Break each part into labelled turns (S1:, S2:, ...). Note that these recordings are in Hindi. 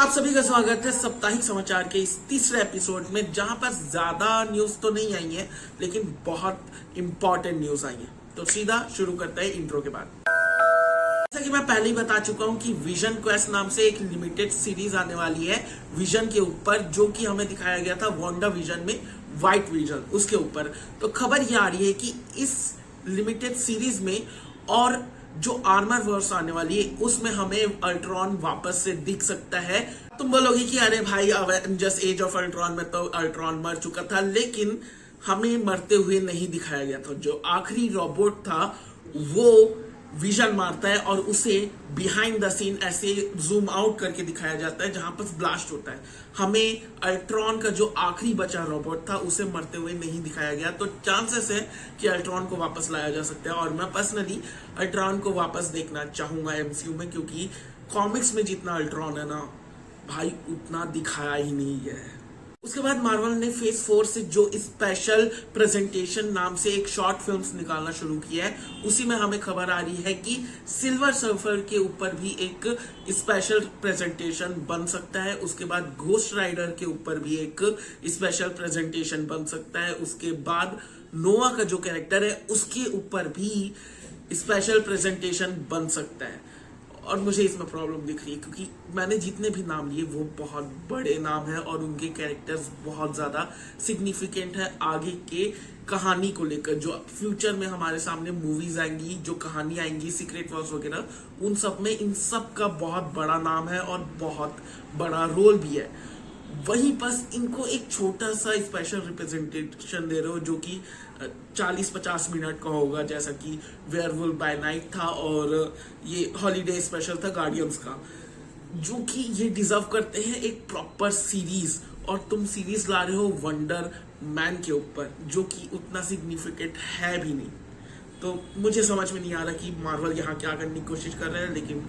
S1: आप सभी का स्वागत है साप्ताहिक समाचार के इस तीसरे एपिसोड में, जहां पर ज्यादा न्यूज तो नहीं आई है लेकिन बहुत इंपॉर्टेंट न्यूज आई है। तो सीधा शुरू करते हैं इंट्रो के बाद। जैसा कि मैं पहले ही बता चुका हूं कि विजन क्वेस्ट नाम से एक लिमिटेड सीरीज आने वाली है विजन के ऊपर, जो कि हमें दिखाया गया था वांडा विजन में, व्हाइट विजन उसके ऊपर। तो खबर ये आ रही है कि इस लिमिटेड सीरीज में और जो आर्मर वर्स आने वाली है उसमें हमें अल्ट्रॉन वापस से दिख सकता है। तुम बोलोगे कि अरे भाई एवेंजर्स एज ऑफ अल्ट्रॉन में तो अल्ट्रॉन मर चुका था, लेकिन हमें मरते हुए नहीं दिखाया गया था। जो आखिरी रोबोट था वो विजन मारता है और उसे बिहाइंड द सीन ऐसे जूम आउट करके दिखाया जाता है जहां पर ब्लास्ट होता है। हमें अल्ट्रॉन का जो आखिरी बचा रोबोट था उसे मरते हुए नहीं दिखाया गया। तो चांसेस है कि अल्ट्रॉन को वापस लाया जा सकता है, और मैं पर्सनली अल्ट्रॉन को वापस देखना चाहूंगा एमसीयू में, क्योंकि कॉमिक्स में जितना अल्ट्रॉन है ना भाई उतना दिखाया ही नहीं है। उसके बाद मार्वल ने फेज 4 से जो स्पेशल प्रेजेंटेशन नाम से एक शॉर्ट फिल्म्स निकालना शुरू किया है, उसी में हमें खबर आ रही है कि सिल्वर सर्फर के ऊपर भी एक स्पेशल प्रेजेंटेशन बन सकता है। उसके बाद घोस्ट राइडर के ऊपर भी एक स्पेशल प्रेजेंटेशन बन सकता है। उसके बाद नोआ का जो कैरेक्टर है उसके ऊपर भी स्पेशल प्रेजेंटेशन बन सकता है। और मुझे इसमें प्रॉब्लम दिख रही है क्योंकि मैंने जितने भी नाम लिए वो बहुत बड़े नाम हैं और उनके कैरेक्टर्स बहुत ज्यादा सिग्निफिकेंट है आगे के कहानी को लेकर। जो फ्यूचर में हमारे सामने मूवीज आएंगी, जो कहानी आएंगी, सीक्रेट वॉर्स वगैरह, उन सब में इन सब का बहुत बड़ा नाम है और बहुत बड़ा रोल भी है। वहीं बस इनको एक छोटा सा स्पेशल रिप्रेजेंटेशन दे रहे हो जो कि 40-50 मिनट का होगा, जैसा कि वेयरवुल्फ बाय नाइट था और ये हॉलीडे स्पेशल था गार्डियंस का, जो कि ये डिजर्व करते हैं एक प्रॉपर सीरीज। और तुम सीरीज ला रहे हो वंडर मैन के ऊपर, जो कि उतना सिग्निफिकेंट है भी नहीं। तो मुझे समझ में नहीं आ रहा कि मार्वल यहाँ क्या करने की कोशिश कर रहे हैं, लेकिन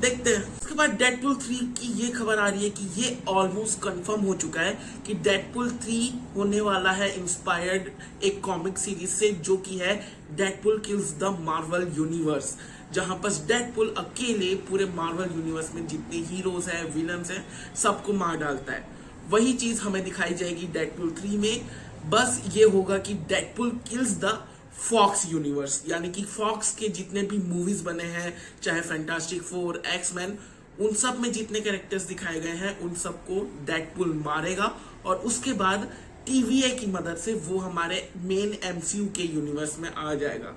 S1: देखते हैं। उसके बाद डेडपुल 3 की ये खबर आ रही है कि ये ऑलमोस्ट कंफर्म हो चुका है कि डेडपुल 3 होने वाला है इंस्पायर्ड एक कॉमिक सीरीज से, जो कि है Deadpool kills the Marvel universe, जहां पर डेडपुल अकेले पूरे मार्वल यूनिवर्स में जितने हीरोज हैं, विलन्स हैं, सबको मार डालता है। वही चीज हमें दिखाई जाएगी डेडपुल 3 में। बस ये होगा कि Deadpool kills the Fox universe, यानी कि फॉक्स के जितने भी मूवीज बने हैं, चाहे फैंटास्टिक फोर, एक्समैन, उन सब में जितने कैरेक्टर्स दिखाए गए हैं उन सबको डेडपुल मारेगा और उसके बाद टीवीए की मदद से वो हमारे मेन एमसीयू के यूनिवर्स में आ जाएगा।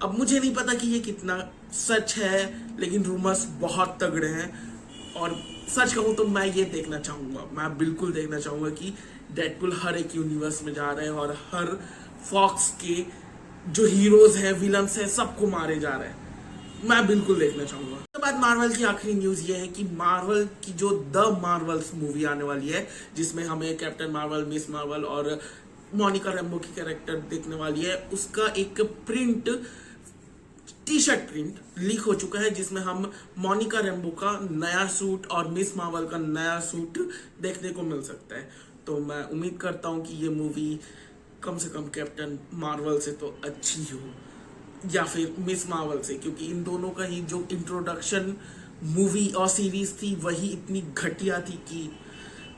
S1: अब मुझे नहीं पता कि ये कितना सच है, लेकिन रूमर्स बहुत तगड़े हैं। और सच कहूं तो मैं ये देखना चाहूंगा, मैं बिल्कुल देखना चाहूंगा कि डेडपुल हर एक यूनिवर्स में जा रहे हैं और हर फॉक्स के जो हीरोज हैं, विलन्स हैं, सबको मारे जा रहे हैं। मैं बिल्कुल देखना चाहूंगा। उसके बाद मार्वल की आखिरी न्यूज ये है कि मार्वल की जो द मार्वल्स मूवी आने वाली है, जिसमें हमें कैप्टन मार्वल, मिस मार्वल और मोनिका रैम्बो की कैरेक्टर देखने वाली है, उसका एक print, T shirt print leak हो चुका है, जिसमें हम मोनिका रैम्बो का नया सूट और मिस मार्वल का नया सूट देखने को मिल सकता है। तो मैं उम्मीद करता हूं कि ये मूवी कम से कम कैप्टन मार्वल से तो अच्छी हो, या फिर मिस मार्वल से, क्योंकि इन दोनों का ही जो इंट्रोडक्शन मूवी और सीरीज थी वही इतनी घटिया थी कि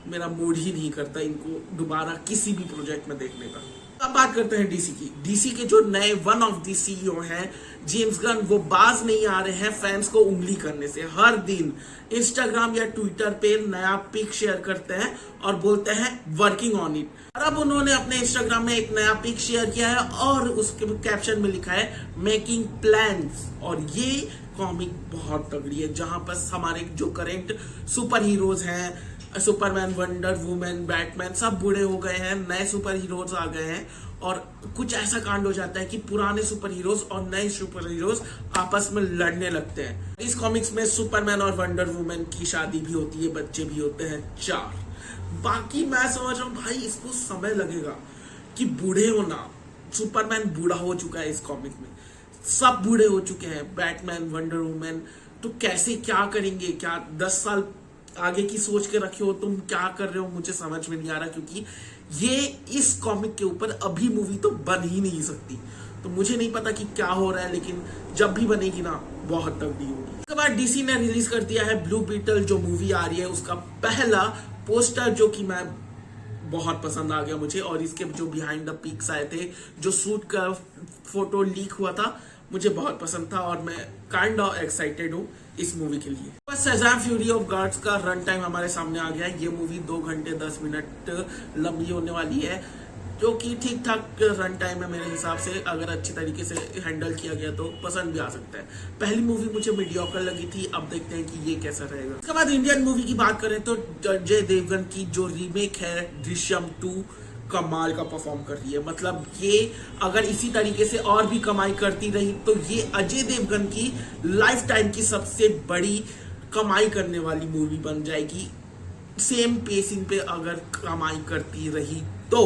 S1: मेरा मूड ही नहीं करता इनको दोबारा किसी भी प्रोजेक्ट में देखने का। अब बात करते हैं डीसी की। डीसी के जो नए वन ऑफ द सीईओ हैं जेम्स गन, वो बाज नहीं आ रहे हैं फैंस को उंगली करने से। हर दिन इंस्टाग्राम या ट्विटर पे नया पिक शेयर करते हैं और बोलते हैं वर्किंग ऑन इट। और अब उन्होंने अपने इंस्टाग्राम में एक नया पिक शेयर किया है और उसके कैप्शन में लिखा है मेकिंग प्लान्स। और ये कॉमिक बहुत तगड़ी है, जहां पर हमारे जो करेंट सुपर हीरोज हैं, सुपरमैन, वंडर वुमन, बैटमैन, सब बूढ़े हो गए हैं, नए सुपर हीरोज आ गए हैं और कुछ ऐसा कांड हो जाता है कि पुराने सुपर हीरोज और नए सुपर हीरोज आपस में लड़ने लगते हैं। इस कॉमिक्स में सुपरमैन और वंडर वुमन की शादी भी होती है, बच्चे भी होते हैं 4। बाकी मैं समझ रहा हूँ भाई इसको समय लगेगा कि बूढ़े होना। सुपरमैन बूढ़ा हो चुका है इस कॉमिक में, सब बूढ़े हो चुके हैं, बैटमैन, वंडर वुमन। तो कैसे क्या करेंगे? क्या 10 साल आगे की सोच के रखे हो तुम? क्या कर रहे हो? मुझे समझ में नहीं आ रहा, क्योंकि ये इस कॉमिक के ऊपर अभी मूवी तो बन ही नहीं सकती। तो मुझे नहीं पता कि क्या हो रहा है, लेकिन जब भी बनेगी ना बहुत तगड़ी होगी। उसके बाद डीसी ने रिलीज कर दिया है ब्लू बीटल जो मूवी आ रही है, उसका पहला पोस्टर जो कि मैं बहुत पसंद आ गया मुझे, और इसके जो बिहाइंड द पिक्स आए थे, जो शूट का फोटो लीक हुआ था, मुझे बहुत पसंद था और मैं काइंड ऑफ एक्साइटेड हूँ इस मूवी के लिए। बस शज़ाम फ्यूरी ऑफ गॉड्स का रन टाइम हमारे सामने आ गया है। ये मूवी 2 घंटे 10 मिनट लंबी होने वाली है, जो कि ठीक ठाक रन टाइम है मेरे हिसाब से। अगर अच्छी तरीके से हैंडल किया गया तो पसंद भी आ सकता है। पहली मूवी मुझे मीडियोकर लगी थी, अब देखते हैं कि ये कैसा रहेगा। उसके बाद इंडियन मूवी की बात करें तो अजय देवगन की जो रीमेक है दृश्यम 2 कमाल का परफॉर्म कर रही है। मतलब ये अगर इसी तरीके से और भी कमाई करती रही तो ये अजय देवगन की लाइफ टाइम की सबसे बड़ी कमाई करने वाली मूवी बन जाएगी, सेम पेसिंग पे अगर कमाई करती रही तो।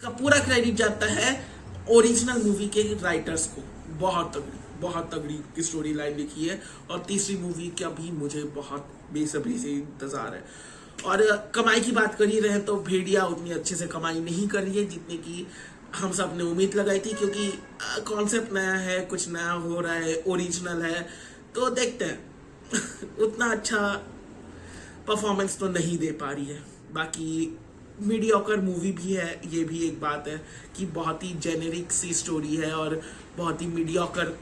S1: का पूरा क्रेडिट जाता है ओरिजिनल मूवी के राइटर्स को। बहुत तगड़ी स्टोरी लाइन लिखी है, और तीसरी मूवी का भी मुझे बहुत बेसब्री से इंतजार है। और कमाई की बात कर ही रहे तो भेड़िया उतनी अच्छे से कमाई नहीं कर रही है जितनी की हम सब ने उम्मीद लगाई थी, क्योंकि कॉन्सेप्ट नया है, कुछ नया हो रहा है, ओरिजिनल है, तो देखते हैं। उतना अच्छा परफॉर्मेंस तो नहीं दे पा रही है। बाकी मीडियोकर मूवी भी है, ये भी एक बात है कि बहुत ही जेनेरिक सी स्टोरी है और बहुत ही मीडियोकर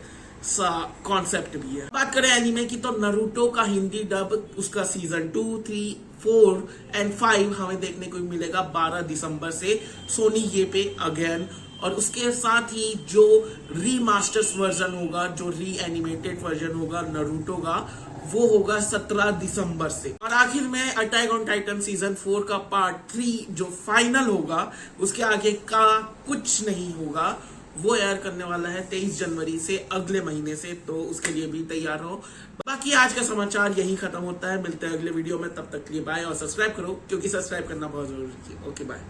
S1: सा कॉन्सेप्ट भी है। बात करें एनीमे की तो नारुतो का हिंदी डब उसका सीजन 2, 3, 4 एंड 5 हमें देखने को मिलेगा 12 दिसंबर से सोनी ये पे अगेन। और उसके साथ ही जो रीमास्टर्स वर्जन होगा, जो री एनिमेटेड वर्जन होगा नारुतो का, वो होगा 17 दिसंबर से। और आखिर में अटैक ऑन टाइटन सीजन 4 का पार्ट 3 जो फाइनल होगा, उसके आगे का कुछ नहीं होगा, वो एयर करने वाला है 23 जनवरी से, अगले महीने से, तो उसके लिए भी तैयार हो। बाकी आज का समाचार यही खत्म होता है। मिलते हैं अगले वीडियो में, तब तक के लिए बाय, और सब्सक्राइब करो क्योंकि सब्सक्राइब करना बहुत जरूरी है। Okay bye.